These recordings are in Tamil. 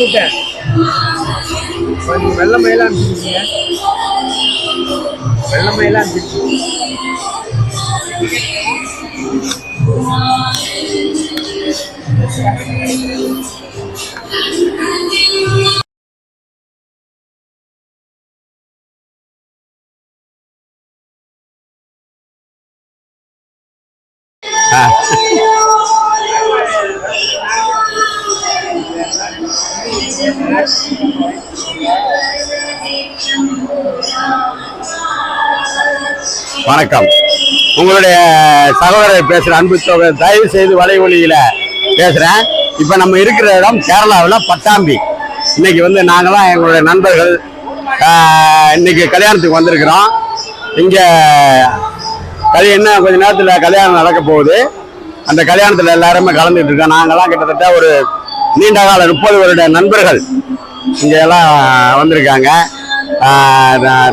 கூப்பிட்டேன். வெள்ள மயிலாம் அனுப்பிச்சிருக்கீங்க. வெள்ள மயிலாம் அனுப்பிச்சிருக்கீங்க. வணக்கம். உங்களுடைய சகோதரர் பேசுற அன்பு சகோதரர், தயவு செய்து வலைவொலியில பேசுறேன். இப்ப நம்ம இருக்கிற இடம் கேரளாவில் பட்டாம்பி. இன்னைக்கு வந்து நாங்களாம் எங்களுடைய நண்பர்கள் இன்னைக்கு கல்யாணத்துக்கு வந்திருக்கிறோம். இங்க என்ன கொஞ்ச நேரத்துல கல்யாணம் நடக்க போகுது. அந்த கல்யாணத்துல எல்லாருமே கலந்துட்டு இருக்கோம். நாங்கெல்லாம் கிட்டத்தட்ட ஒரு நீண்ட கால 30 வருட நண்பர்கள் இங்க எல்லாம் வந்திருக்காங்க.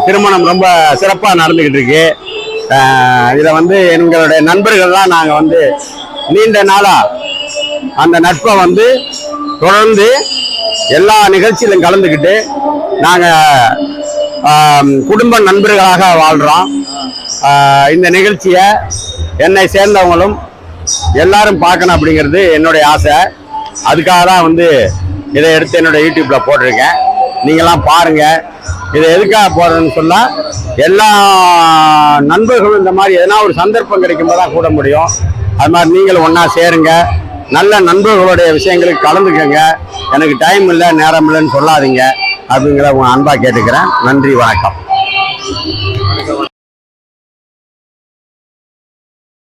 திருமணம் ரொம்ப சிறப்பா நடந்துகிட்டு இருக்கு. இதை வந்து எங்களுடைய நண்பர்கள்லாம் நாங்கள் வந்து நீண்ட நாளா அந்த நட்பை வந்து தொடர்ந்து எல்லா நிகழ்ச்சியிலும் கலந்துக்கிட்டு நாங்கள் குடும்ப நண்பர்களாக வாழ்கிறோம். இந்த நிகழ்ச்சியை என்னை சேர்ந்தவங்களும் எல்லாரும் பார்க்கணும் அப்படிங்கிறது என்னுடைய ஆசை. அதுக்காக தான் வந்து இதை எடுத்து என்னோட யூடியூப்ல போட்டிருக்கேன். நீங்களாம் பாருங்க. இதை எதுக்காக போடுறேன்னு சொன்னா, எல்லா நண்பர்களும் இந்த மாதிரி எதனா ஒரு சந்தர்ப்பம் கிடைக்கும் போது தான் கூட முடியும். அது மாதிரி நீங்களும் ஒன்றா சேருங்க. நல்ல நண்பர்களுடைய விஷயங்களுக்கு கலந்துக்கங்க. எனக்கு டைம் இல்லை, நேரம் இல்லைன்னு சொல்லாதீங்க அப்படிங்கிற உங்க அன்பா கேட்டுக்கிறேன். நன்றி, வணக்கம்.